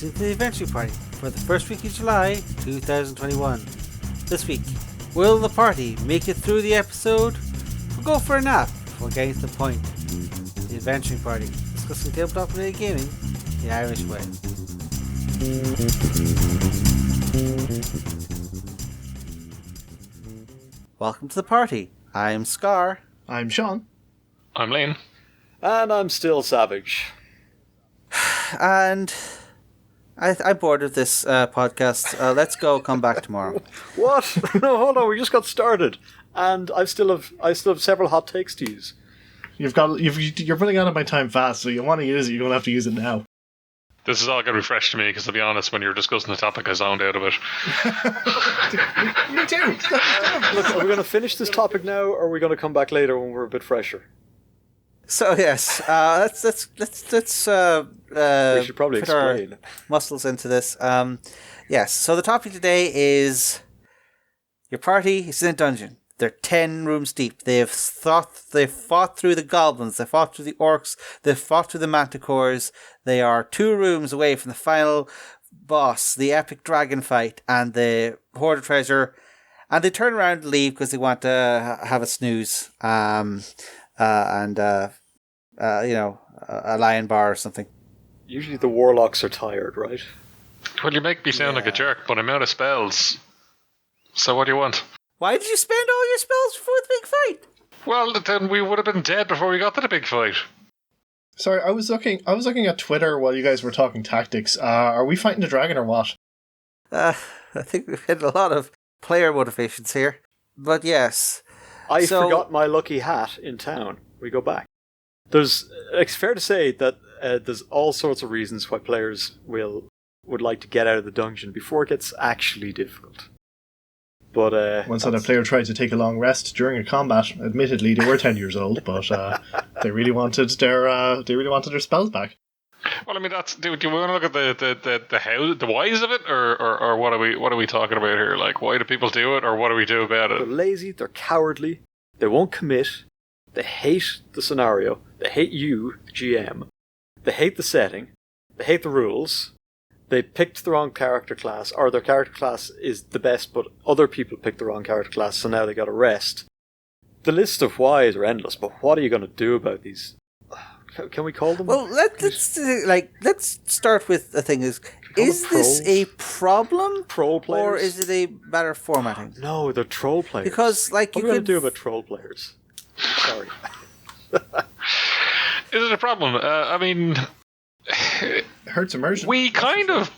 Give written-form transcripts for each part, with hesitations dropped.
listening to the Adventure Party for the first week of July 2021. This week, will the party make it through the episode or go for a nap before getting to the point? The Adventure Party, discussing tabletop related gaming the Irish way. Welcome to the party. I'm Scarr. I'm Sean. I'm Lane. And I'm still Savage. And I'm bored of this podcast. Let's go. Come back tomorrow. What? No, hold on. We just got started, and I still have several hot takes to use. You're running out of my time fast, so you want to use it. You don't have to use it now. This is all going to be fresh to me because, to be honest, when you were discussing the topic, I zoned out a bit. Me too. Look, are we going to finish this topic now, or are we going to come back later when we're a bit fresher? So yes, let's we should probably put our explain muscles into this. Yes. So the topic today is your party is in a dungeon. They're 10 rooms deep. They've fought through the goblins. They fought through the orcs. They fought through the manticores. They are 2 rooms away from the final boss, the epic dragon fight, and the hoard of treasure. And they turn around and leave because they want to have a snooze. A lion bar or something. Usually the warlocks are tired, right? Well, you make me sound like a jerk, but I'm out of spells. So what do you want? Why did you spend all your spells before the big fight? Well, then we would have been dead before we got to the big fight. Sorry, I was looking at Twitter while you guys were talking tactics. Are we fighting the dragon or what? I think we've hit a lot of player motivations here. But yes. I forgot my lucky hat in town. We go back. It's fair to say that there's all sorts of reasons why players would like to get out of the dungeon before it gets actually difficult. But once a player tried to take a long rest during a combat, admittedly they were 10 years old, but they really wanted their spells back. Well, I mean, do we want to look at the whys of it, or what are we talking about here? Like, why do people do it, or what do we do about it? They're lazy. They're cowardly. They won't commit. They hate the scenario. They hate you, the GM. They hate the setting. They hate the rules. They picked the wrong character class, or their character class is the best, but other people picked the wrong character class, so now they got to rest. The list of whys are endless, but what are you going to do about these? Can we call them? Well, let's start with the thing: is this a problem, troll players, or is it a matter of formatting? No, they're troll players. Because what are you going to do about troll players? Sorry. Is it a problem? I mean, it hurts immersion. We kind of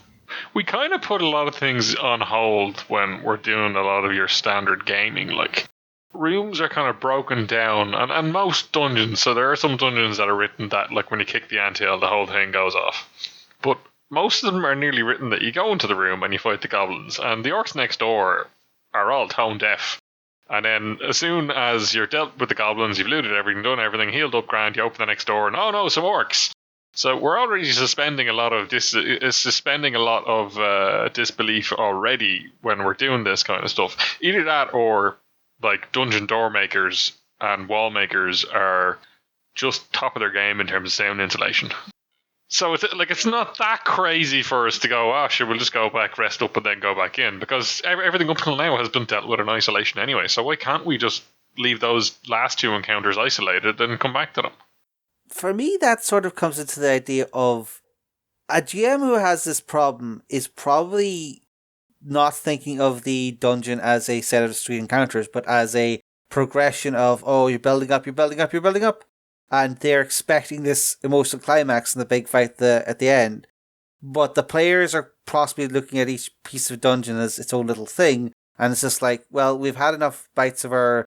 put a lot of things on hold when we're doing a lot of your standard gaming. Like, rooms are kind of broken down, and most dungeons. So there are some dungeons that are written that, like, when you kick the anthill, the whole thing goes off. But most of them are nearly written that you go into the room and you fight the goblins, and the orcs next door are all tone deaf. And then as soon as you're dealt with the goblins, you've looted everything, done everything, healed up grand, you open the next door, and oh no, some orcs. So we're already suspending a lot of disbelief already when we're doing this kind of stuff. Either that, or like dungeon door makers and wall makers are just top of their game in terms of sound insulation. So it's not that crazy for us to go, sure, we'll just go back, rest up, and then go back in, because everything up till now has been dealt with in isolation anyway. So why can't we just leave those last 2 encounters isolated and come back to them? For me, that sort of comes into the idea of a GM who has this problem is probably not thinking of the dungeon as a set of street encounters, but as a progression of, you're building up. And they're expecting this emotional climax in the big fight at the end. But the players are possibly looking at each piece of dungeon as its own little thing. And it's just like, well, we've had enough bites of our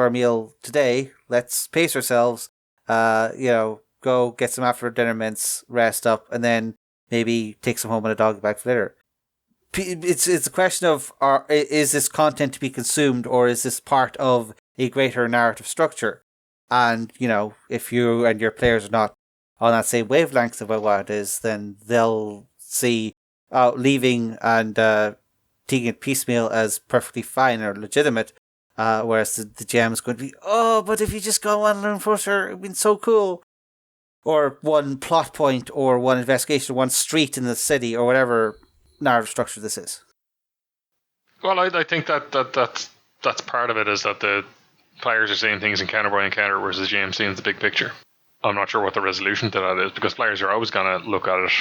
meal today. Let's pace ourselves. Go get some after dinner mints, rest up, and then maybe take some home on a dog bag for later. It's a question of, is this content to be consumed, or is this part of a greater narrative structure? And, if you and your players are not on that same wavelength about what it is, then they'll see leaving and taking it piecemeal as perfectly fine or legitimate, whereas the GM is going to be, but if you just go on and enforcer, it would be so cool. or one plot point, or one investigation, one street in the city, or whatever narrative structure this is. Well, I think that's part of it, is that the players are seeing things encounter by encounter, whereas the GM seeing the big picture. I'm not sure what the resolution to that is, because players are always going to look at it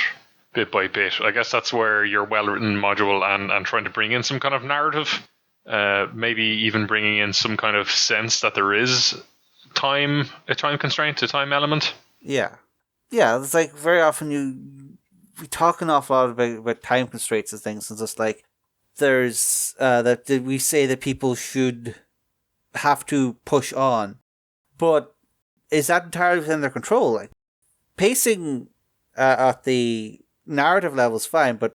bit by bit. I guess that's where your well-written module and trying to bring in some kind of narrative, maybe even bringing in some kind of sense that there is a time constraint, a time element. Yeah. It's like very often we talk an awful lot about time constraints and things, and just like there's that we say that people should have to push on, but is that entirely within their control? Like pacing at the narrative level is fine, but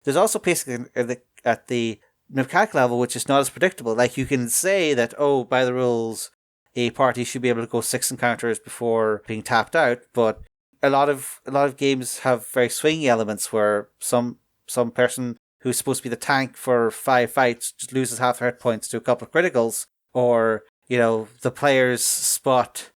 there's also pacing at the mechanic level which is not as predictable. Like you can say that, oh, by the rules, a party should be able to go 6 encounters before being tapped out, but a lot of games have very swingy elements where some person who's supposed to be the tank for 5 fights just loses half their hit points to a couple of criticals, or the players spot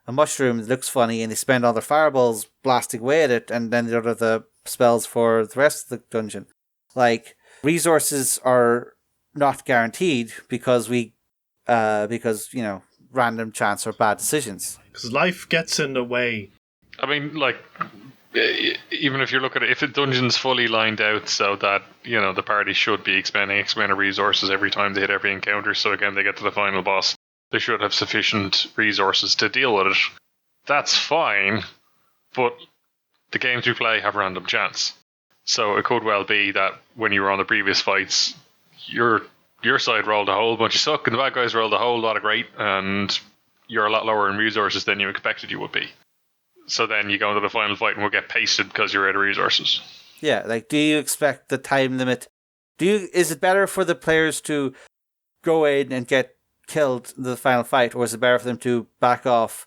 a mushroom that looks funny and they spend all their fireballs blasting away at it, and then they don't have the spells for the rest of the dungeon. Like, resources are not guaranteed because random chance or bad decisions. Because life gets in the way. I mean, like, even if you look at it, if the dungeon's fully lined out so that, the party should be expending X amount of resources every time they hit every encounter, so again, they get to the final boss, they should have sufficient resources to deal with it. That's fine, but the games we play have random chance. So it could well be that when you were on the previous fights, your side rolled a whole bunch of suck and the bad guys rolled a whole lot of great, and you're a lot lower in resources than you expected you would be. So then you go into the final fight and will get pasted because you're out of resources. Yeah, like, do you expect the time limit? Is it better for the players to go in and get killed in the final fight, or is it better for them to back off,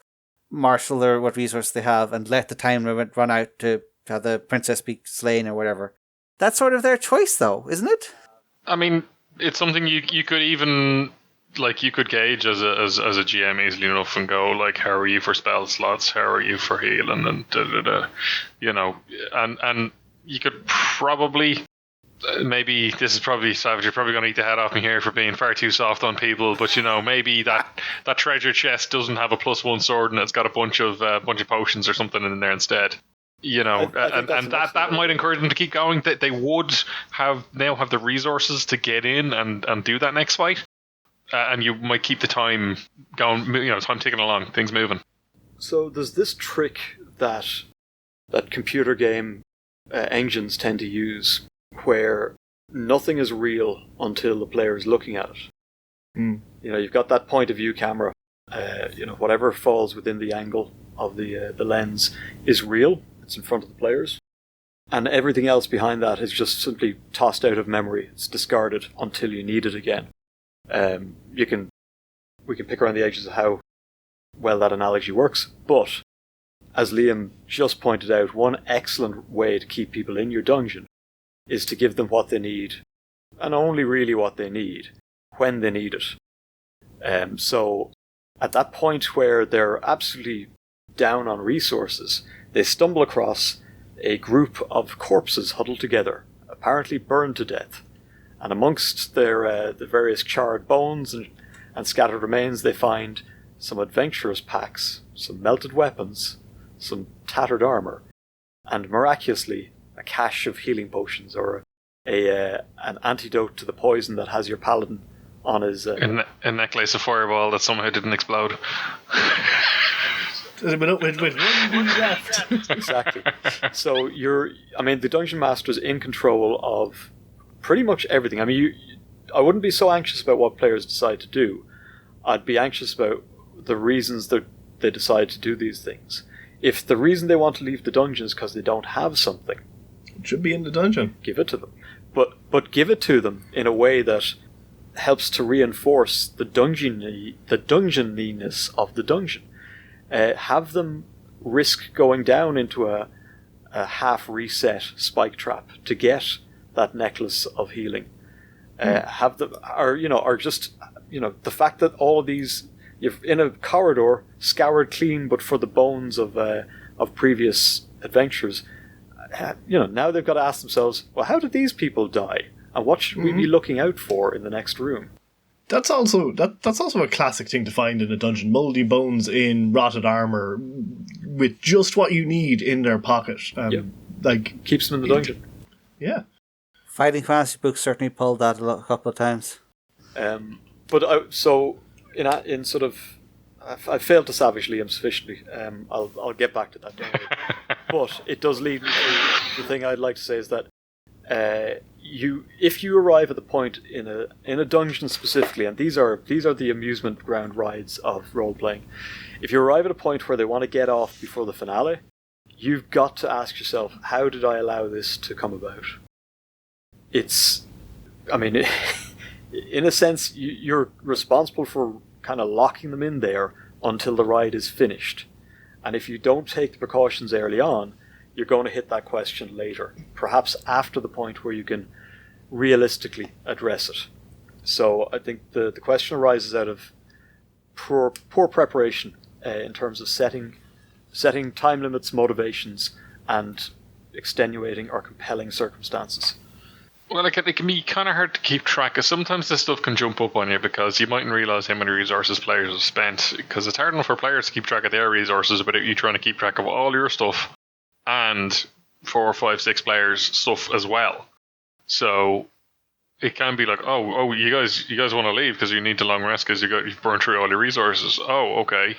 marshal what resources they have, and let the time limit run out to have the princess be slain or whatever? That's sort of their choice, though, isn't it? I mean, it's something you could even, like, you could gauge as a GM easily enough and go, like, how are you for spell slots? How are you for healing? And and you could probably, maybe this is probably savage. You're probably going to eat the head off me here for being far too soft on people, but maybe that treasure chest doesn't have a +1 sword and it's got a bunch of potions or something in there instead. That might encourage them to keep going. That they would now have the resources to get in and do that next fight, and you might keep the time going. Time ticking along, things moving. So there's this trick that computer game engines tend to use, where nothing is real until the player is looking at it. You've got that point of view camera. Whatever falls within the angle of the lens is real. It's in front of the players. And everything else behind that is just simply tossed out of memory. It's discarded until you need it again. We can pick around the edges of how well that analogy works, but as Liam just pointed out, one excellent way to keep people in your dungeon is to give them what they need, and only really what they need, when they need it. So at that point where they're absolutely down on resources, they stumble across a group of corpses huddled together, apparently burned to death. And amongst their the various charred bones and scattered remains, they find some adventurers' packs, some melted weapons, some tattered armour, and miraculously a cache of healing potions, or an antidote to the poison that has your paladin on his... a necklace of fireball that somehow didn't explode. With one left. Exactly. So the Dungeon Master's in control of pretty much everything. I mean, I wouldn't be so anxious about what players decide to do. I'd be anxious about the reasons that they decide to do these things. If the reason they want to leave the dungeon is because they don't have something, it should be in the dungeon. Give it to them. But give it to them in a way that helps to reinforce the dungeoniness of the dungeon. Have them risk going down into a half reset spike trap to get that necklace of healing. Have them, or just the fact that all of these, you're in a corridor scoured clean, but for the bones of of previous adventures, now they've got to ask themselves, well, how did these people die? And what should we be looking out for in the next room? That's also a classic thing to find in a dungeon. Mouldy bones in rotted armour with just what you need in their pocket. Keeps them in the dungeon. Yeah. Fighting fantasy books certainly pulled that a couple of times. I failed to savage Liam sufficiently. I'll get back to that, don't worry. But it does lead me to the thing I'd like to say is that if you arrive at the point in a dungeon specifically, and these are the amusement ground rides of role playing, if you arrive at a point where they want to get off before the finale, you've got to ask yourself, how did I allow this to come about? In a sense, you're responsible for kind of locking them in there until the ride is finished. And if you don't take the precautions early on, you're going to hit that question later, perhaps after the point where you can realistically address it. So I think the question arises out of poor preparation in terms of setting time limits, motivations, and extenuating or compelling circumstances. Well, it can be kind of hard to keep track, because sometimes this stuff can jump up on you because you mightn't realise how many resources players have spent, because it's hard enough for players to keep track of their resources without you trying to keep track of all your stuff and 4, 5, 6 players' stuff as well. So it can be like, oh, you guys want to leave because you need the long rest because you've burned through all your resources. Oh, okay.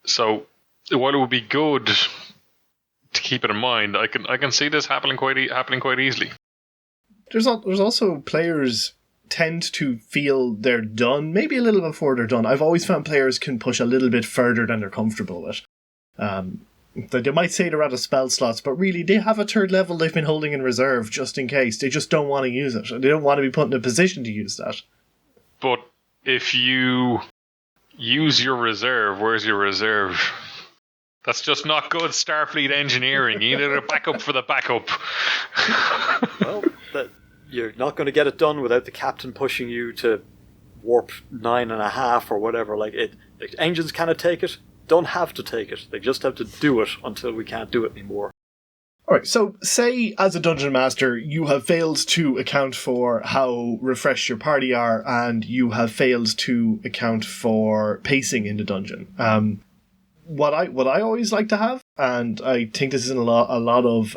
So while it would be good to keep it in mind, I can see this happening quite easily. There's also players tend to feel they're done, maybe a little before they're done. I've always found players can push a little bit further than they're comfortable with. They might say they're out of spell slots, but really they have a third level they've been holding in reserve just in case. They just don't want to use it. They don't want to be put in a position to use that. But if you use your reserve, where's your reserve? That's just not good Starfleet engineering. You need a backup for the backup. Well, you're not going to get it done without the captain pushing you to warp 9.5 or whatever. The engines cannot take it. Don't have to take it. They just have to do it until we can't do it anymore. Alright, so say as a dungeon master you have failed to account for how refreshed your party are, and you have failed to account for pacing in the dungeon. What I always like to have, and I think this is in a lot of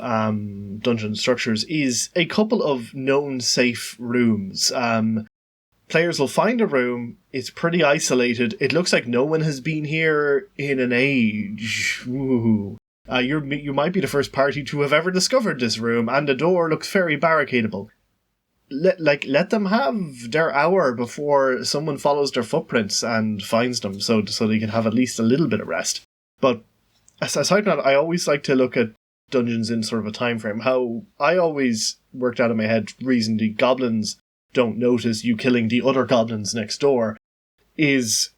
dungeon structures, is a couple of known safe rooms. Players will find a room, it's pretty isolated, it looks like no one has been here in an age. Ooh. You might be the first party to have ever discovered this room, and the door looks very barricadable. Let them have their hour before someone follows their footprints and finds them, so they can have at least a little bit of rest. But aside from that, I always like to look at dungeons in sort of a time frame. How I always worked out in my head reason the goblins don't notice you killing the other goblins next door is,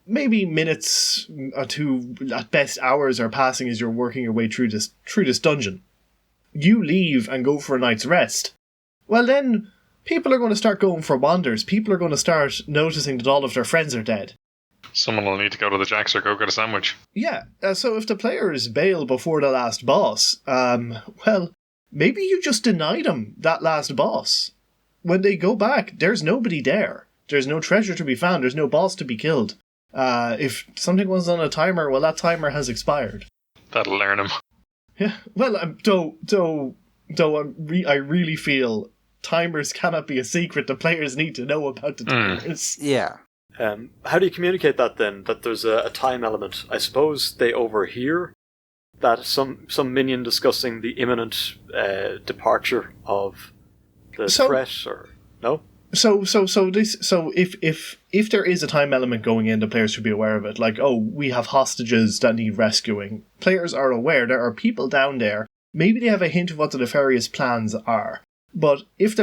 maybe minutes to at best hours are passing as you're working your way through this dungeon. You leave and go for a night's rest. Well, then people are going to start going for wanders. People are going to start noticing that all of their friends are dead. Someone will need to go to the Jacks or go get a sandwich. Yeah, so if the players bail before the last boss, well, maybe you just deny them that last boss. When they go back, there's nobody there. There's no treasure to be found. There's no boss to be killed. If something was on a timer, well, that timer has expired. That'll learn them. Yeah, well, I really feel timers cannot be a secret. The players need to know about the timers. Yeah. How do you communicate that then? That there's a time element? I suppose they overhear that some minion discussing the imminent departure of the threat, or no? So if there is a time element going in, the players should be aware of it. Like, oh, we have hostages that need rescuing. Players are aware there are people down there. Maybe they have a hint of what the nefarious plans are. But if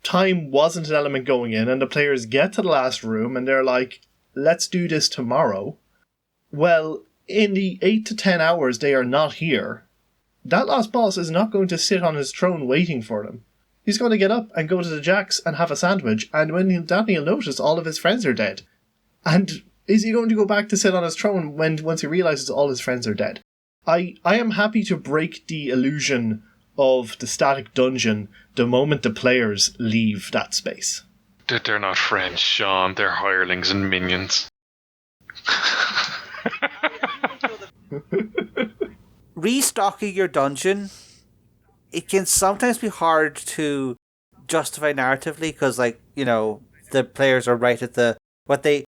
time wasn't an element going in, and the players get to the last room and they're like, let's do this tomorrow, well, in the 8 to 10 hours they are not here, that last boss is not going to sit on his throne waiting for them. He's going to get up and go to the Jacks and have a sandwich, and when he'll notice all of his friends are dead. And Is he going to go back to sit on his throne once he realizes all his friends are dead? I am happy to break the illusion of the static dungeon the moment the players leave that space. They're not friends, Sean. They're hirelings and minions. Restocking your dungeon, it can sometimes be hard to justify narratively because, like, you know, the players are right at the what they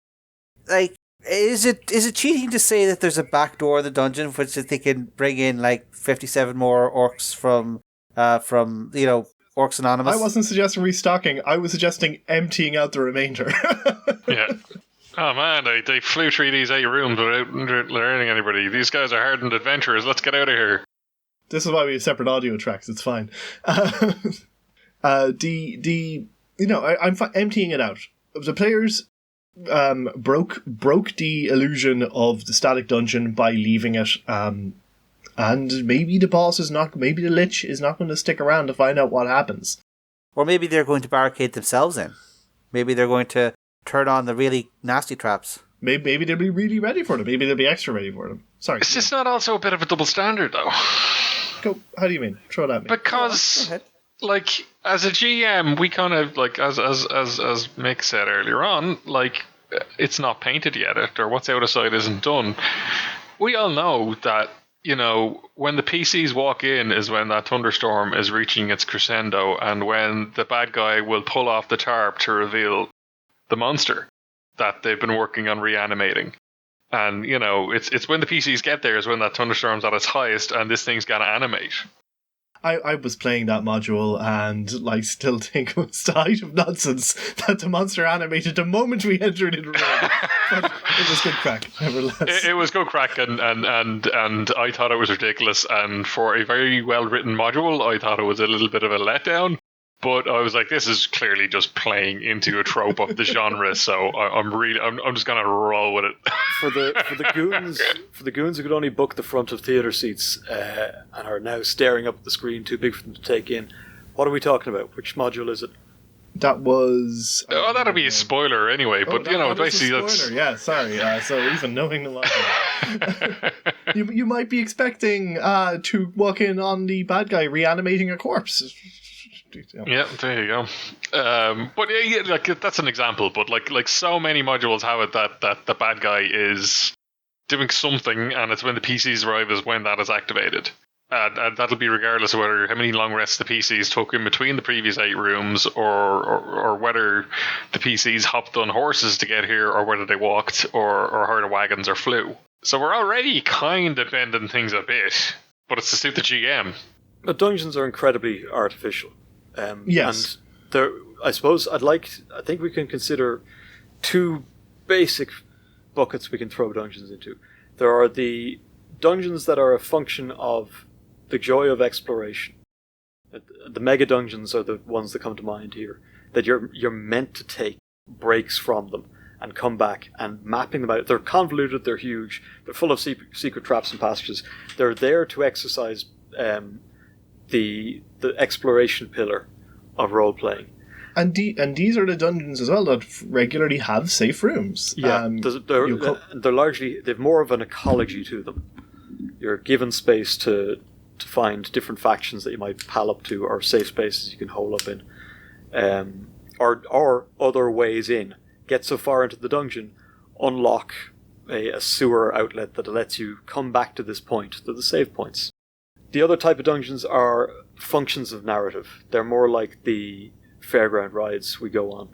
like. Is it cheating to say that there's a back door in the dungeon which they can bring in like 57 more orcs from Orcs Anonymous? I wasn't suggesting restocking. I was suggesting emptying out the remainder. Yeah. Oh man, they flew through these 8 rooms without learning anybody. These guys are hardened adventurers. Let's get out of here. This is why we have separate audio tracks. It's fine. I'm emptying it out. The players broke the illusion of the static dungeon by leaving it. And maybe maybe the Lich is not going to stick around to find out what happens. Or maybe they're going to barricade themselves in. Maybe they're going to turn on the really nasty traps. Maybe they'll be really ready for them. Maybe they'll be extra ready for them. Sorry. Is this not also a bit of a double standard, though? How do you mean? Throw it at me. Because, like, as a GM, we kind of, like, as Mick said earlier on, like, it's not painted yet, or what's out of sight isn't done. We all know that, you know, when the PCs walk in is when that thunderstorm is reaching its crescendo, and when the bad guy will pull off the tarp to reveal the monster that they've been working on reanimating. And, you know, it's when the PCs get there is when that thunderstorm's at its highest and this thing's gonna animate. I was playing that module and like still think it was the height of nonsense that the monster animated the moment we entered in the room. But it was good crack, nevertheless. It was good crack, and I thought it was ridiculous. And for a very well written module, I thought it was a little bit of a letdown. But I was like, this is clearly just playing into a trope of the genre, so I'm just gonna roll with it. For the goons who could only book the front of theatre seats and are now staring up at the screen, too big for them to take in. What are we talking about? Which module is it? That was. That'll be a spoiler anyway. But basically that's. Yeah, sorry. So even knowing the module, you might be expecting to walk in on the bad guy reanimating a corpse. Yeah, there you go. But yeah, like that's an example. But like so many modules have it that the bad guy is doing something, and it's when the PCs arrive is when that is activated. And that'll be regardless of whether how many long rests the PCs took in between the previous 8 rooms, or whether the PCs hopped on horses to get here, or whether they walked, or hired a wagons or flew. So we're already kind of bending things a bit, but it's to suit the GM. The dungeons are incredibly artificial. Yes. And I think we can consider 2 basic buckets we can throw dungeons into. There are the dungeons that are a function of the joy of exploration. The mega dungeons are the ones that come to mind here. That you're meant to take breaks from them and come back and mapping them out. They're convoluted, they're huge, they're full of secret traps and passages. They're there to exercise the exploration pillar of role playing. And these are the dungeons as well that regularly have safe rooms. Yeah, they're largely, they've more of an ecology to them. You're given space to find different factions that you might pal up to, or safe spaces you can hole up in, or other ways in. Get so far into the dungeon, unlock a sewer outlet that lets you come back to this point, to the save points. The other type of dungeons are functions of narrative. They're more like the fairground rides we go on.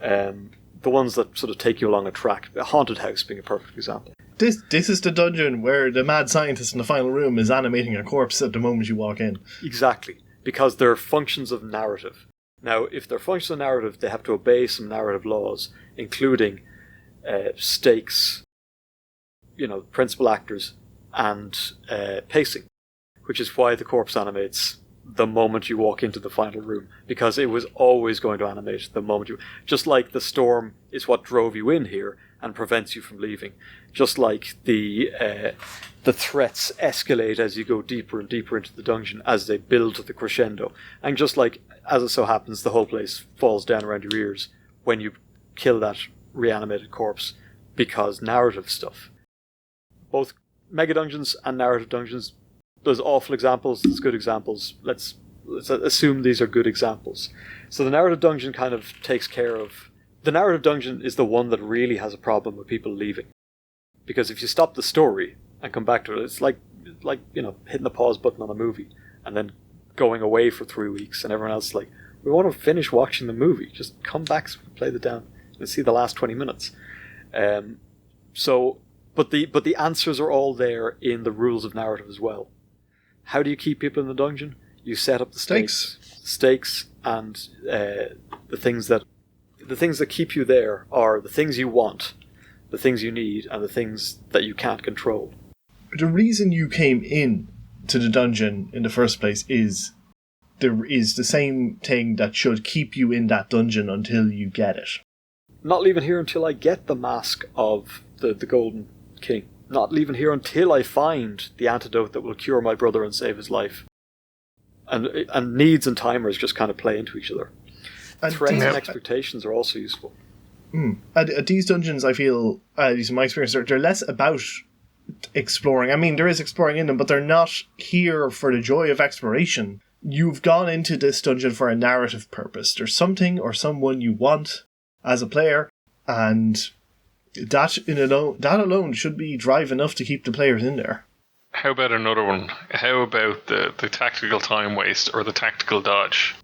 The ones that sort of take you along a track. A haunted house being a perfect example. This is the dungeon where the mad scientist in the final room is animating a corpse at the moment you walk in. Exactly. Because they're functions of narrative. Now, if they're functions of narrative, they have to obey some narrative laws, including stakes, principal actors, and pacing. Which is why the corpse animates the moment you walk into the final room, because it was always going to animate the moment you... Just like the storm is what drove you in here and prevents you from leaving. Just like the threats escalate as you go deeper and deeper into the dungeon as they build to the crescendo. And just like, as it so happens, the whole place falls down around your ears when you kill that reanimated corpse, because narrative stuff. Both mega dungeons and narrative dungeons, there's awful examples, there's good examples. Let's assume these are good examples. So the narrative dungeon kind of takes care of... The narrative dungeon is the one that really has a problem with people leaving. Because if you stop the story and come back to it, it's like hitting the pause button on a movie and then going away for 3 weeks and everyone else is like, we want to finish watching the movie. Just come back, play the down, and see the last 20 minutes. But the answers are all there in the rules of narrative as well. How do you keep people in the dungeon? You set up the stakes, and the things that keep you there are the things you want, the things you need, and the things that you can't control. The reason you came in to the dungeon in the first place is there is the same thing that should keep you in that dungeon until you get it. Not leaving here until I get the mask of the Golden King. Not leaving here until I find the antidote that will cure my brother and save his life. And needs and timers just kind of play into each other. And threats and expectations are also useful. At these dungeons, I feel, at least in my experience, they're less about exploring. I mean, there is exploring in them, but they're not here for the joy of exploration. You've gone into this dungeon for a narrative purpose. There's something or someone you want as a player, and that alone should be drive enough to keep the players in there. How about another one? How about the tactical time waste or the tactical dodge?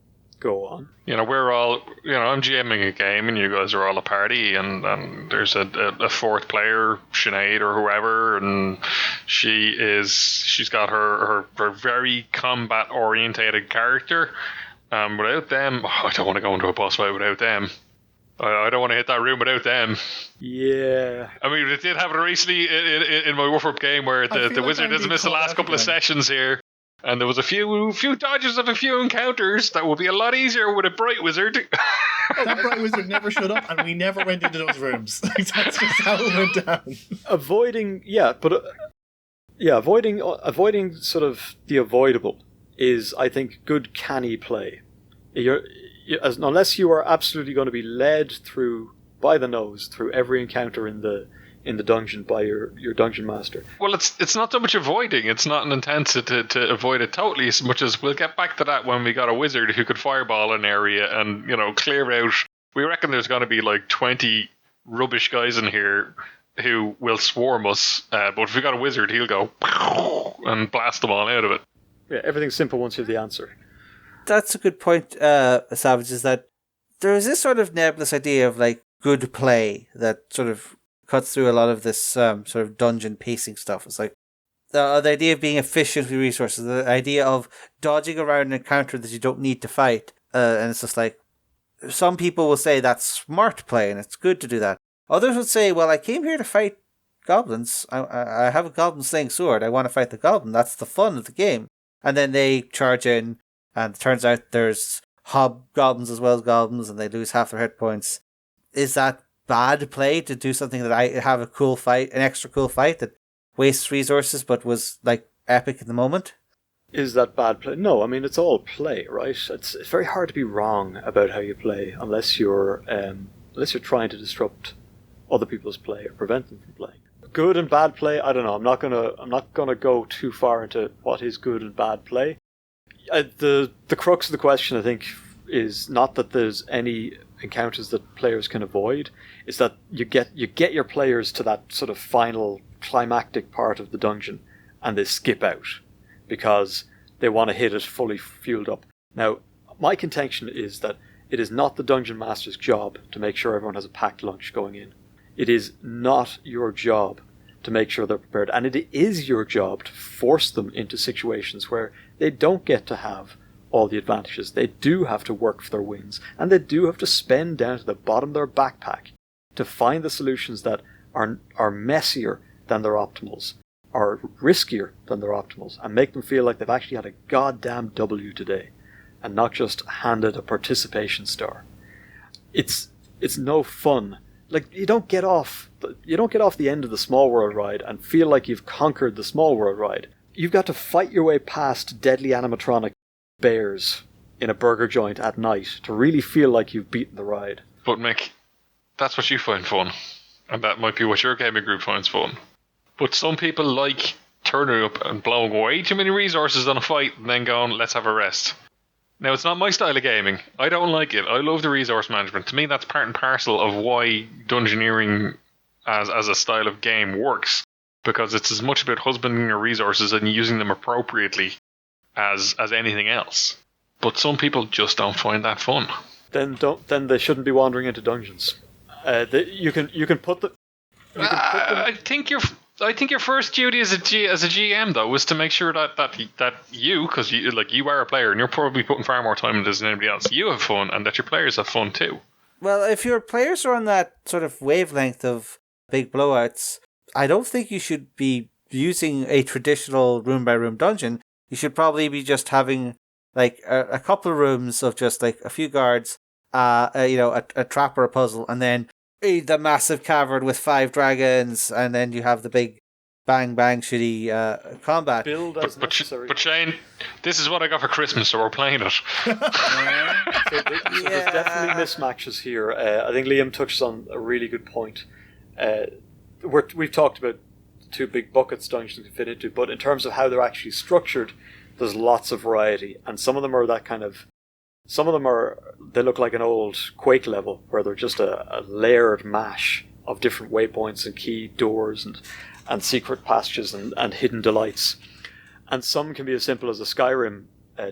Go on. We're all, I'm GMing a game and you guys are all a party and there's a fourth player, Sinead or whoever, and she's got her very combat orientated character. Without them, I don't want to go into a boss fight without them. I don't want to hit that room without them. Yeah. I mean, it did happen recently in my Warframe game where the wizard has missed the last couple of sessions here. And there was a few dodges of a few encounters that would be a lot easier with a bright wizard. That bright wizard never showed up, and we never went into those rooms. That's just how it went down. Avoiding sort of the avoidable is, I think, good canny play. Unless you are absolutely going to be led through by the nose through every encounter in the dungeon by your dungeon master. Well, it's not so much avoiding. It's not an intent to avoid it totally, as much as we'll get back to that when we got a wizard who could fireball an area and clear out. We reckon there's going to be like 20 rubbish guys in here who will swarm us. But if we got a wizard, he'll go and blast them all out of it. Yeah, everything's simple once you have the answer. That's a good point, Savage, is that there is this sort of nebulous idea of like good play that sort of cuts through a lot of this sort of dungeon pacing stuff. It's like the idea of being efficient with resources, the idea of dodging around an encounter that you don't need to fight. And it's just like, some people will say that's smart play and it's good to do that. Others would say, well, I came here to fight goblins. I have a goblin slaying sword. I want to fight the goblin. That's the fun of the game. And then they charge in, and it turns out there's hobgoblins as well as goblins, and they lose half their hit points. Is that bad play to do something that I have an extra cool fight that wastes resources but was like epic in the moment? Is that bad play? No, I mean, it's all play, right? It's very hard to be wrong about how you play unless you're trying to disrupt other people's play or prevent them from playing. Good and bad play, I don't know. I'm not gonna go too far into what is good and bad play. The crux of the question, I think, is not that there's any encounters that players can avoid. It's that you get your players to that sort of final climactic part of the dungeon and they skip out because they want to hit it fully fueled up. Now, my contention is that it is not the dungeon master's job to make sure everyone has a packed lunch going in. It is not your job to make sure they're prepared, and it is your job to force them into situations where they don't get to have all the advantages. They do have to work for their wins, and they do have to spend down to the bottom of their backpack to find the solutions that are messier than their optimals, are riskier than their optimals, and make them feel like they've actually had a goddamn W today, and not just handed a participation star. It's no fun. Like, you don't get off the end of the small world ride and feel like you've conquered the small world ride. You've got to fight your way past deadly animatronic bears in a burger joint at night to really feel like you've beaten the ride. But Mick, that's what you find fun. and that might be what your gaming group finds fun. But some people like turning up and blowing way too many resources on a fight and then going, let's have a rest. Now, it's not my style of gaming. I don't like it. I love the resource management. To me, that's part and parcel of why dungeoneering as a style of game works. Because it's as much about husbanding your resources and using them appropriately as anything else. But some people just don't find that fun. Then they shouldn't be wandering into dungeons. You can put them. I think your first duty as a GM though was to make sure that you, because you are a player and you're probably putting far more time into this than anybody else, you have fun and that your players have fun too. Well, if your players are on that sort of wavelength of big blowouts, I don't think you should be using a traditional room by room dungeon. You should probably be just having like a couple of rooms of just like a few guards, a trap or a puzzle, and then the massive cavern with 5 dragons, and then you have the big bang shitty combat. Build as necessary. But Shane, this is what I got for Christmas, so we're playing it. So there's definitely mismatches here. I think Liam touched on a really good point. We've talked about 2 big buckets dungeons can fit into, but in terms of how they're actually structured, there's lots of variety, and some of them are they look like an old Quake level where they're just a layered mash of different waypoints and key doors and secret passages and hidden delights. And some can be as simple as a Skyrim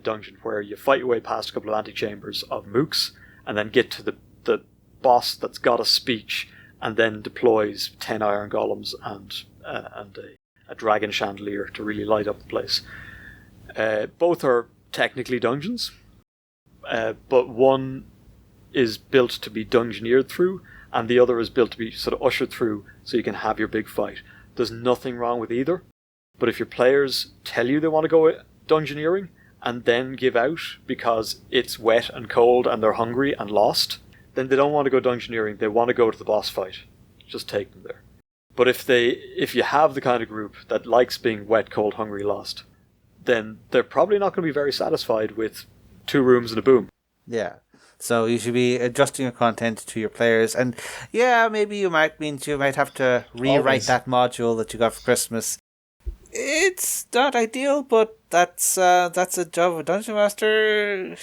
dungeon where you fight your way past a couple of antechambers of mooks and then get to the boss that's got a speech and then deploys 10 iron golems and a dragon chandelier to really light up the place. Both are technically dungeons, but one is built to be dungeoneered through, and the other is built to be sort of ushered through so you can have your big fight. There's nothing wrong with either, but if your players tell you they want to go dungeoneering and then give out because it's wet and cold and they're hungry and lost, then they don't want to go dungeoneering, they want to go to the boss fight. Just take them there. But if you have the kind of group that likes being wet, cold, hungry, lost, then they're probably not going to be very satisfied with 2 rooms and a boom. Yeah. So you should be adjusting your content to your players, and maybe you might have to rewrite that module that you got for Christmas. It's not ideal, but that's a job of a dungeon master.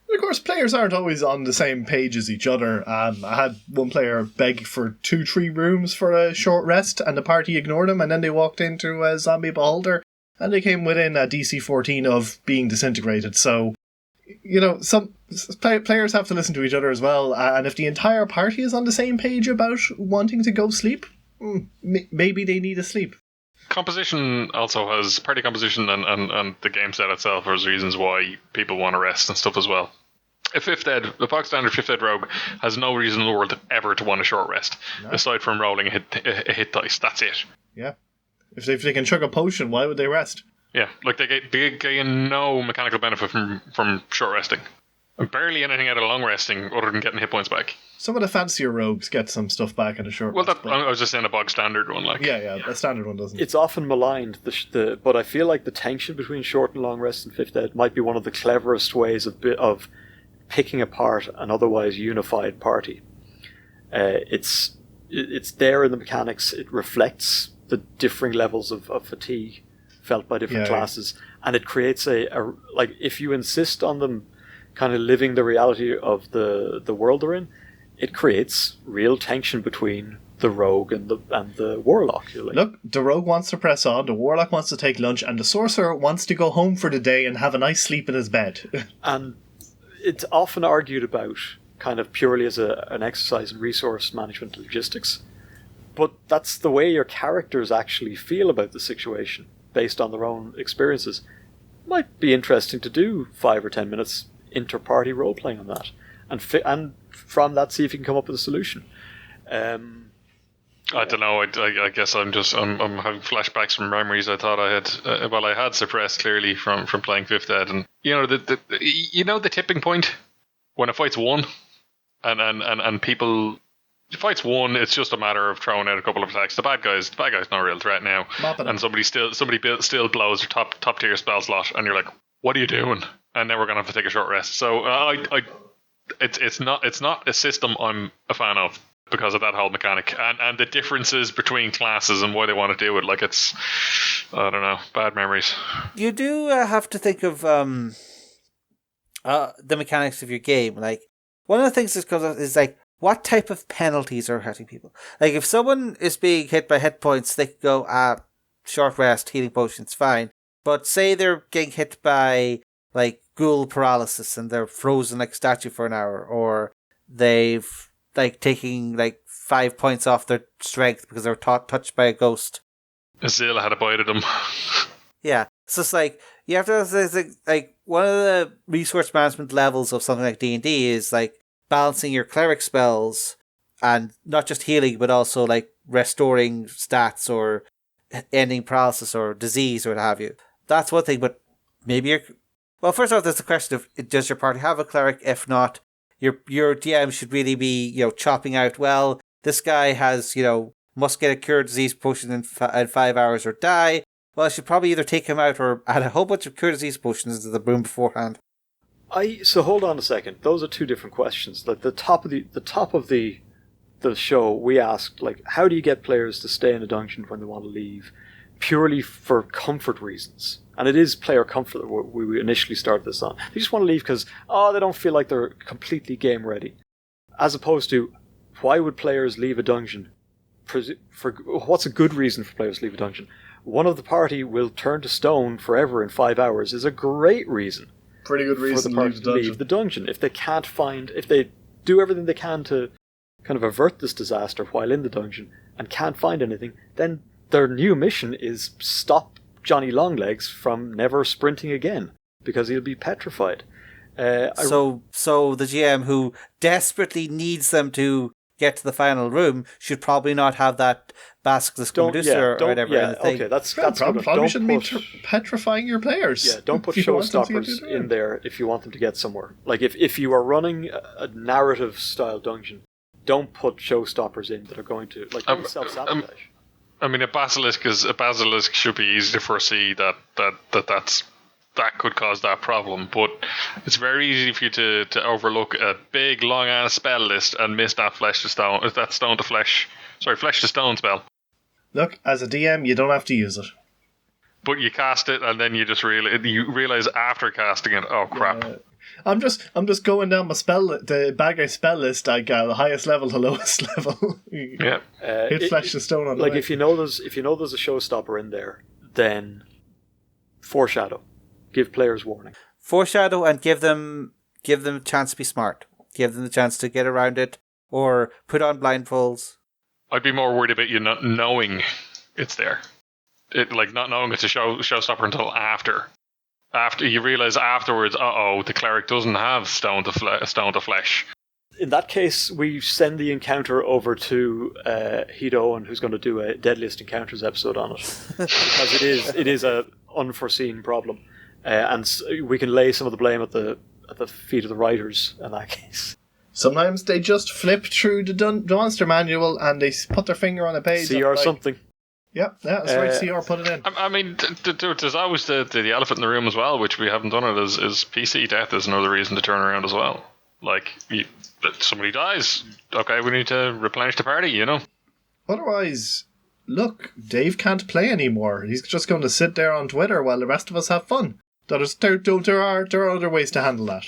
Of course, players aren't always on the same page as each other. I had one player beg for 2-3 rooms for a short rest, and the party ignored him, and then they walked into a zombie beholder, and they came within a DC 14 of being disintegrated. So, some players have to listen to each other as well, and if the entire party is on the same page about wanting to go sleep, maybe they need a sleep. Composition also has party composition and the game set itself as reasons why people want to rest and stuff as well. The box standard 5th Ed Rogue has no reason in the world ever to want a short rest, aside from rolling a hit dice. That's it. Yeah. If they can chug a potion, why would they rest? Yeah, like they gain no mechanical benefit from short resting. And barely anything out of long resting other than getting hit points back. Some of the fancier rogues get some stuff back in a short rest. I was just saying a bog standard one. Yeah, a standard one doesn't. It's often maligned, but I feel like the tension between short and long rest in 5th Ed might be one of the cleverest ways of picking apart an otherwise unified party. It's there in the mechanics. It reflects the differing levels of fatigue felt by different classes, and it creates if you insist on them kind of living the reality of the world they're in, it creates real tension between the rogue and the warlock. Look, the rogue wants to press on, the warlock wants to take lunch, and the sorcerer wants to go home for the day and have a nice sleep in his bed. And it's often argued about kind of purely as an exercise in resource management logistics, but that's the way your characters actually feel about the situation based on their own experiences. Might be interesting to do 5 or 10 minutes inter-party role-playing on that, and from that see if you can come up with a solution. I don't know. I guess I'm having flashbacks from memories I thought I had. I had suppressed clearly from playing 5th Ed, and the tipping point when a fight's won, and people. If fight's won, it's just a matter of throwing out a couple of attacks. The bad guy's not a real threat now, and somebody still blows their top tier spell slot, and you're like, what are you doing? And then we're gonna have to take a short rest. So it's not a system I'm a fan of. because of that whole mechanic and the differences between classes and why they want to do it. Like, it's, I don't know, bad memories. You do have to think of the mechanics of your game. Like, one of the things that comes up is like, what type of penalties are hurting people? Like, if someone is being hit by hit points, they could go, short rest, healing potions, fine. But say they're getting hit by, like, ghoul paralysis and they're frozen like a statue for an hour, or they've, like, taking, like, 5 points off their strength because they were touched by a ghost. Azil had a bite of them. Yeah. So it's like, you have to, like, one of the resource management levels of something like D&D is, like, balancing your cleric spells and not just healing, but also, like, restoring stats or ending paralysis or disease or what have you. That's one thing, but maybe well, first off, there's the question of, does your party have a cleric? If not, your DM should really be, chopping out, well, this guy has, must get a cure disease potion in 5 hours or die. Well, I should probably either take him out or add a whole bunch of cure disease potions into the room beforehand. So hold on a second. Those are two different questions. Like, the top of the show, we asked, like, how do you get players to stay in a dungeon when they want to leave, purely for comfort reasons? And it is player comfort that we initially started this on. They just want to leave because they don't feel like they're completely game ready, as opposed to, why would players leave a dungeon? What's a good reason for players to leave a dungeon? One of the party will turn to stone forever in 5 hours is a great reason. Pretty good reason for the party to leave the dungeon. If they do everything they can to kind of avert this disaster while in the dungeon and can't find anything, then their new mission is stop Johnny Longlegs from never sprinting again because he'll be petrified. So the GM who desperately needs them to get to the final room should probably not have that basilisk Medusa or whatever. Yeah, okay, that's probably shouldn't be petrifying your players. Yeah, don't put showstoppers in there if you want them to get somewhere. Like, if you are running a narrative style dungeon, don't put showstoppers in that are going to, like, don't self-sabotage. I mean, a basilisk should be easy to foresee that could cause that problem, but it's very easy for you to overlook a big long ass spell list and miss that flesh to stone spell. Look, as a DM, you don't have to use it. But you cast it, and then you just realize after casting it, oh crap. I'm just going down the bad guy spell list. I got the highest level to lowest level. Yeah. Hit flesh to stone on the like way. if you know there's a showstopper in there, then foreshadow. Give players warning. Foreshadow and give them a chance to be smart. Give them the chance to get around it or put on blindfolds. I'd be more worried about you not knowing it's there. Not knowing it's a showstopper until after. After you realise afterwards, the cleric doesn't have stone to flesh. In that case, we send the encounter over to Hedo Owen, who's going to do a Deadliest Encounters episode on it. Because it is a unforeseen problem. And we can lay some of the blame at the feet of the writers in that case. Sometimes they just flip through the monster manual and they put their finger on a page. CR something. Yeah, that's right. CR put it in. I mean, there's always the elephant in the room as well, which we haven't done. Is PC death is another reason to turn around as well. Like, somebody dies, okay, we need to replenish the party, Otherwise, look, Dave can't play anymore. He's just going to sit there on Twitter while the rest of us have fun. There are other ways to handle that.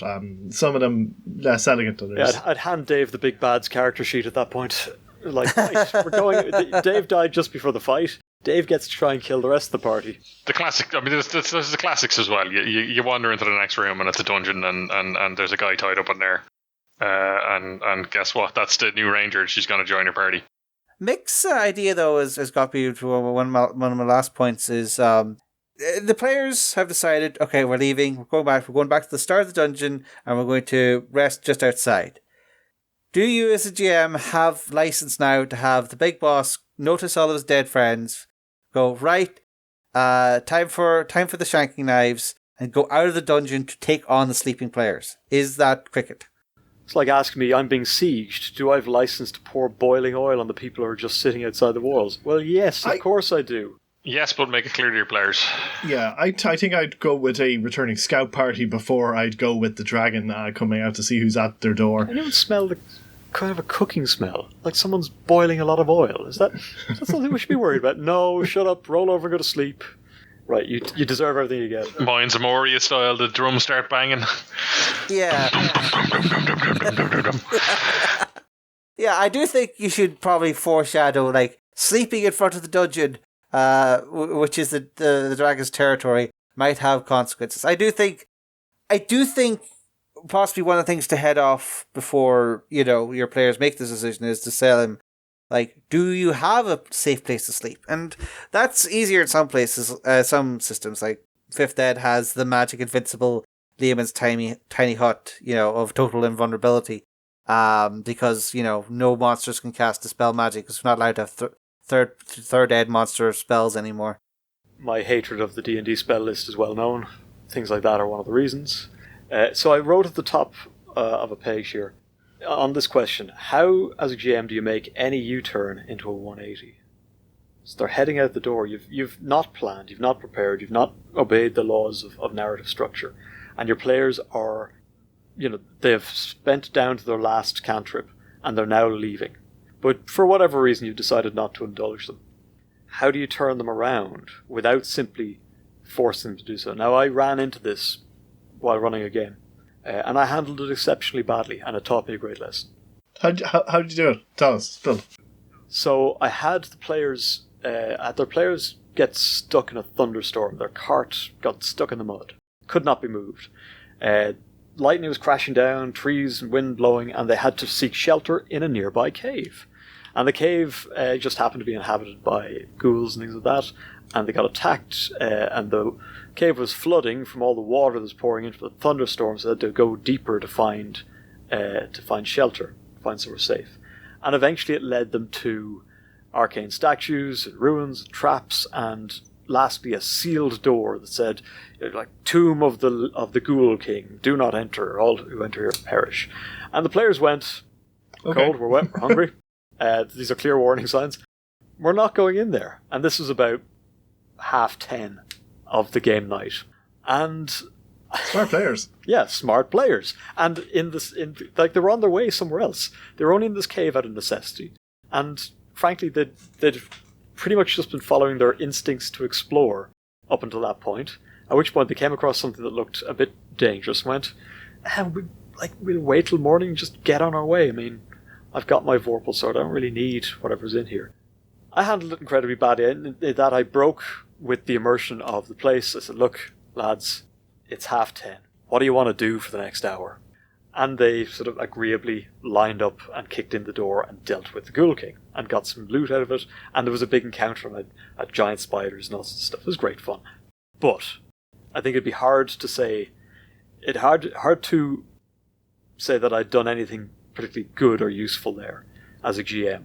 Some of them less elegant than others. Yeah, I'd hand Dave the big bad's character sheet at that point. Like, right, we're going. Dave died just before the fight. Dave gets to try and kill the rest of the party. The classic. I mean, there's the classics as well. You wander into the next room and it's a dungeon and there's a guy tied up in there. And guess what? That's the new ranger. She's going to join your party. Mick's idea, though, has got me to one of my last points is the players have decided, okay, we're leaving, we're going back to the start of the dungeon, and we're going to rest just outside. Do you, as a GM, have license now to have the big boss notice all of his dead friends, go, right, time for the shanking knives, and go out of the dungeon to take on the sleeping players? Is that cricket? It's like asking me, I'm being sieged. Do I have license to pour boiling oil on the people who are just sitting outside the walls? Well, yes, of course I do. Yes, but make it clear to your players. Yeah, I think I'd go with a returning scout party before I'd go with the dragon coming out to see who's at their door. Anyone smell the kind of a cooking smell, like someone's boiling a lot of oil. Is that something we should be worried about? No, shut up, roll over, go to sleep. Right, you deserve everything you get. Mine's a Moria style, the drums start banging. Yeah. Yeah, I do think you should probably foreshadow, like, sleeping in front of the dungeon, which is the dragon's territory, might have consequences. I do think possibly one of the things to head off before, your players make this decision is to sell him, like, do you have a safe place to sleep? And that's easier in some places, some systems, like 5th Ed has the magic invincible Lehman's tiny hut, of total invulnerability. Because, no monsters can cast Dispel Magic, because we're not allowed to have third Ed monster spells anymore. My hatred of the D&D spell list is well known. Things like that are one of the reasons. So I wrote at the top of a page here, on this question, how, as a GM, do you make any U-turn into a 180? So they're heading out the door. You've not planned, you've not prepared, you've not obeyed the laws of narrative structure. And your players are, they've spent down to their last cantrip, and they're now leaving. But for whatever reason, you've decided not to indulge them. How do you turn them around without simply forcing them to do so? Now, I ran into this while running a game, and I handled it exceptionally badly, and it taught me a great lesson. How did you do it? Tell us, Phil. So I had the players, their players get stuck in a thunderstorm. Their cart got stuck in the mud, could not be moved. Lightning was crashing down, trees and wind blowing, and they had to seek shelter in a nearby cave. And the cave just happened to be inhabited by ghouls and things like that, and they got attacked, and the cave was flooding from all the water that was pouring into the thunderstorm, so they had to go deeper to find shelter, find somewhere safe. And eventually it led them to arcane statues, ruins, traps, and lastly a sealed door that said, like, Tomb of the Ghoul King, do not enter, all who enter here perish. And the players went, cold, we're wet, we're hungry. These are clear warning signs. We're not going in there. And this was about 10:30 of the game night. And smart players. Yeah, smart players. And they were on their way somewhere else. They were only in this cave out of necessity. And frankly, they'd pretty much just been following their instincts to explore up until that point. At which point they came across something that looked a bit dangerous and went, we'll wait till morning and just get on our way. I mean, I've got my Vorpal sword. I don't really need whatever's in here. I handled it incredibly badly. In that I broke with the immersion of the place. I said, look, lads, it's 10:30. What do you want to do for the next hour? And they sort of agreeably lined up and kicked in the door and dealt with the Ghoul King and got some loot out of it. And there was a big encounter and had giant spiders and all sorts of stuff. It was great fun. But I think it'd be hard to say that I'd done anything particularly good or useful there as a GM.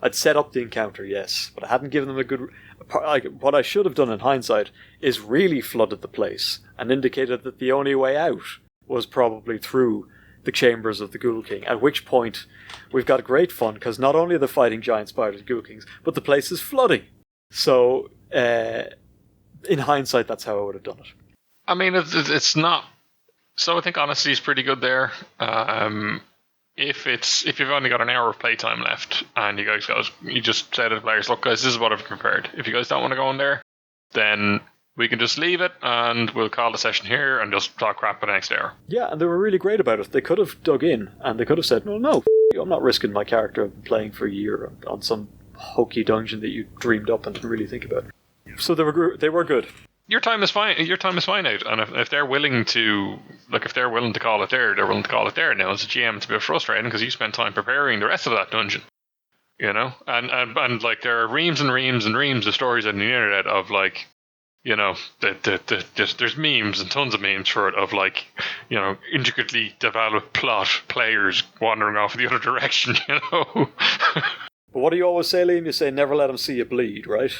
I'd set up the encounter, yes, but I hadn't given them a good... what I should have done in hindsight is really flooded the place and indicated that the only way out was probably through the chambers of the Ghoul King, at which point we've got great fun, because not only are they fighting giant spiders and Ghoul Kings, but the place is flooding. So, in hindsight, that's how I would have done it. I mean, it's not... So I think honesty is pretty good there. If you've only got an hour of playtime left, and you just say to the players, look guys, this is what I've prepared. If you guys don't want to go in there, then we can just leave it, and we'll call the session here and just talk crap for the next hour. Yeah, and they were really great about it. They could have dug in, and they could have said, no, you, I'm not risking my character playing for a year on some hokey dungeon that you dreamed up and didn't really think about. So they were good. Your time is fine. Your time is fine out, and if they're willing to, call it there, they're willing to call it there. Now, as a GM, it's a bit frustrating because you spent time preparing the rest of that dungeon, and like there are reams and reams and reams of stories on the internet of like, there's memes and tons of memes for it of like, intricately developed plot players wandering off the other direction, But what do you always say, Liam? You say never let them see you bleed, right?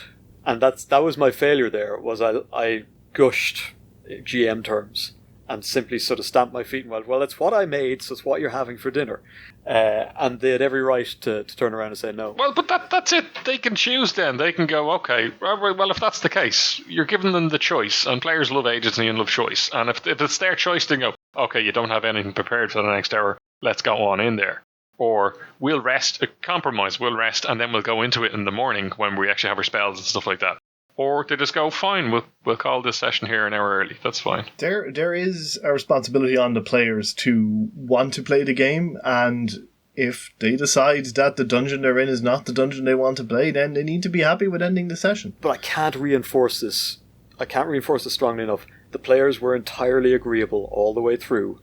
And that was my failure there, was I gushed GM terms and simply sort of stamped my feet and went, well, it's what I made, so it's what you're having for dinner. And they had every right to turn around and say no. Well, but that's it. They can choose then. They can go, okay, well, if that's the case, you're giving them the choice, and players love agency and love choice. And if it's their choice, they go, okay, you don't have anything prepared for the next hour, let's go on in there. Or we'll rest, a compromise, we'll rest, and then we'll go into it in the morning when we actually have our spells and stuff like that. Or they just go, fine, we'll call this session here an hour early. That's fine. There is a responsibility on the players to want to play the game, and if they decide that the dungeon they're in is not the dungeon they want to play, then they need to be happy with ending the session. But I can't reinforce this. I can't reinforce this strongly enough. The players were entirely agreeable all the way through.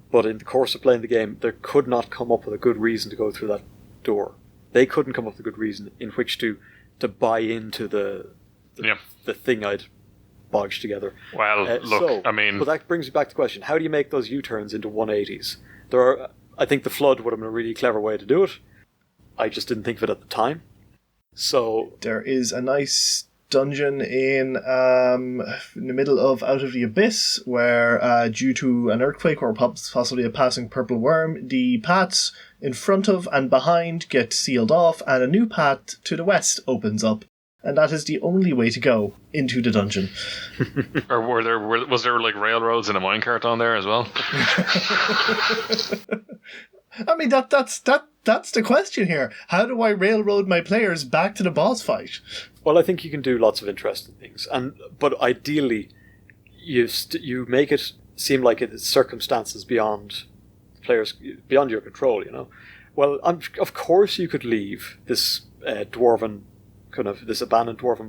But in the course of playing the game, they could not come up with a good reason to go through that door. They couldn't come up with a good reason in which to buy into the thing I'd bodged together. Well, look, But that brings me back to the question: how do you make those U-turns into 180s? I think the flood would have been a really clever way to do it. I just didn't think of it at the time. So there is a nice dungeon in the middle of Out of the Abyss where, due to an earthquake or possibly a passing purple worm, the paths in front of and behind get sealed off, and a new path to the west opens up, and that is the only way to go into the dungeon. Or was there like railroads and a minecart on there as well? I mean, that's the question here. How do I railroad my players back to the boss fight? Well, I think you can do lots of interesting things, but ideally, you make it seem like it's circumstances beyond players, beyond your control. You know, well, of course you could leave this abandoned dwarven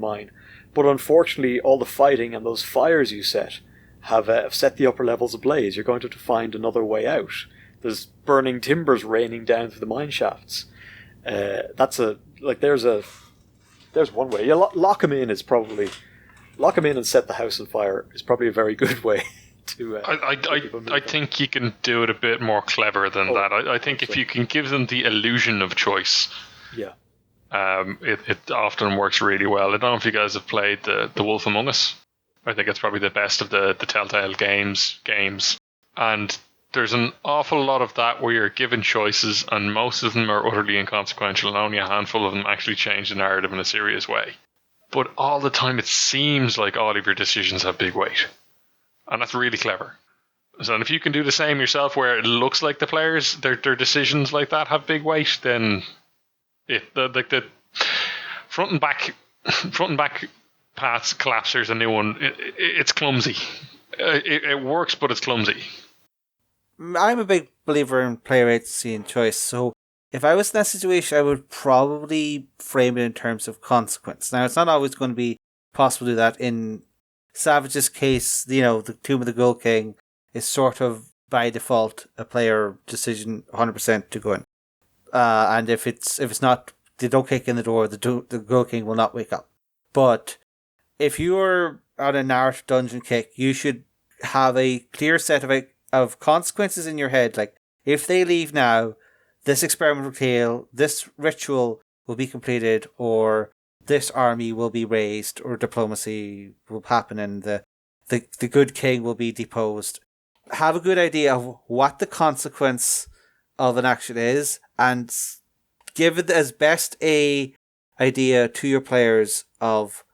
mine, but unfortunately, all the fighting and those fires you set have set the upper levels ablaze. You're going to have to find another way out. There's burning timbers raining down through the mine shafts. There's one way. Lock them in and set the house on fire is probably a very good way to. I think you can do it a bit more clever than that. I think if you can give them the illusion of choice, yeah, it often works really well. I don't know if you guys have played the Wolf Among Us. I think it's probably the best of the Telltale games, and there's an awful lot of that where you're given choices, and most of them are utterly inconsequential, and only a handful of them actually change the narrative in a serious way. But all the time, it seems like all of your decisions have big weight, and that's really clever. So, and if you can do the same yourself, where it looks like the players, their decisions like that have big weight, then the front and back paths collapse. There's a new one. It's clumsy. It works, but it's clumsy. I'm a big believer in player agency and choice, so if I was in that situation, I would probably frame it in terms of consequence. Now, it's not always going to be possible to do that. In Savage's case, the Tomb of the Ghoul King is sort of by default a player decision 100% to go in. And if it's not, they don't kick in the door, the Ghoul King will not wake up. But if you're on a narrative dungeon kick, you should have a clear set of consequences in your head. Like, if they leave now, this experiment will fail, this ritual will be completed, or this army will be raised, or diplomacy will happen, and the good king will be deposed. Have a good idea of what the consequence of an action is, and give it as best a idea to your players of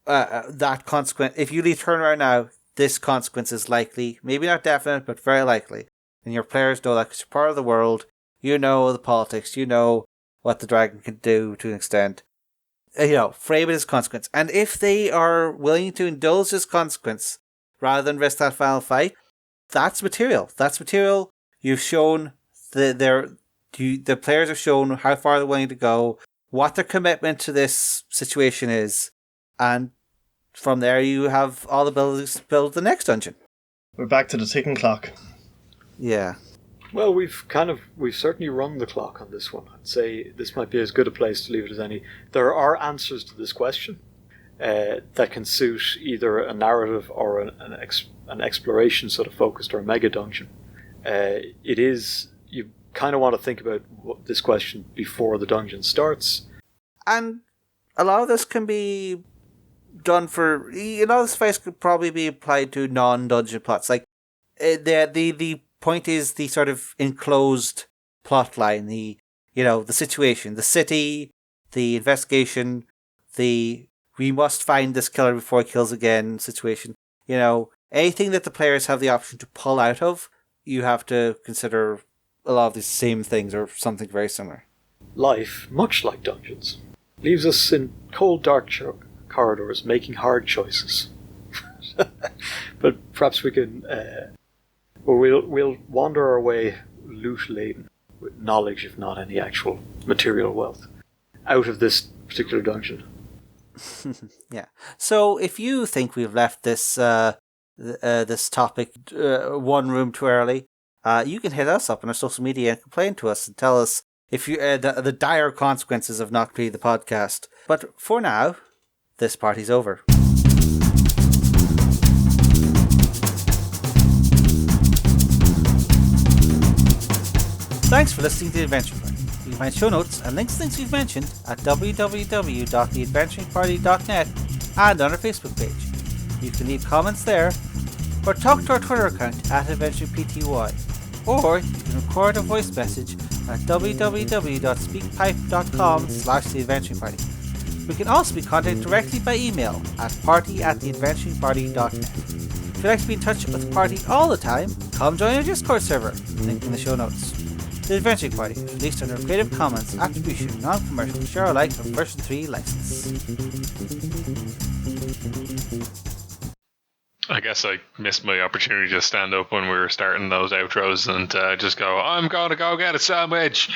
that consequence. If you leave turn around now, this consequence is likely, maybe not definite, but very likely. And your players know that because you're part of the world, you know the politics, you know what the dragon can do to an extent. Frame it as consequence. And if they are willing to indulge this consequence rather than risk that final fight, that's material. That's material. You've shown the players have shown how far they're willing to go, what their commitment to this situation is, and from there, you have all the abilities to build the next dungeon. We're back to the ticking clock. Yeah. Well, we've certainly rung the clock on this one. I'd say this might be as good a place to leave it as any. There are answers to this question that can suit either a narrative or an exploration sort of focused or a mega dungeon. You kind of want to think about this question before the dungeon starts. And a lot of this can be done for, this advice could probably be applied to non-dungeon plots. Like, the point is the sort of enclosed plot line, the situation, the city, the investigation, we must find this killer before he kills again situation. Anything that the players have the option to pull out of, you have to consider a lot of these same things or something very similar. Life, much like dungeons, leaves us in cold, dark corridors making hard choices. But perhaps we can, we'll wander our way loot-laden with knowledge, if not any actual material wealth, out of this particular dungeon. Yeah. So if you think we've left this this topic one room too early, you can hit us up on our social media and complain to us and tell us if you the dire consequences of not completing the podcast. But for now, this party's over. Thanks for listening to The Adventure Party. You can find show notes and links to things we've mentioned at www.theadventuringparty.net and on our Facebook page. You can leave comments there, or talk to our Twitter account at AdventurePTY, or you can record a voice message at www.speakpipe.com/theadventuringparty. We can also be contacted directly by email at party@theadventuringparty.net. If you'd like to be in touch with the party all the time, come join our Discord server, link in the show notes. The Adventuring Party is released under a Creative Commons Attribution Non-Commercial Share Alike version 3 license. I guess I missed my opportunity to stand up when we were starting those outros and just go, I'm going to go get a sandwich.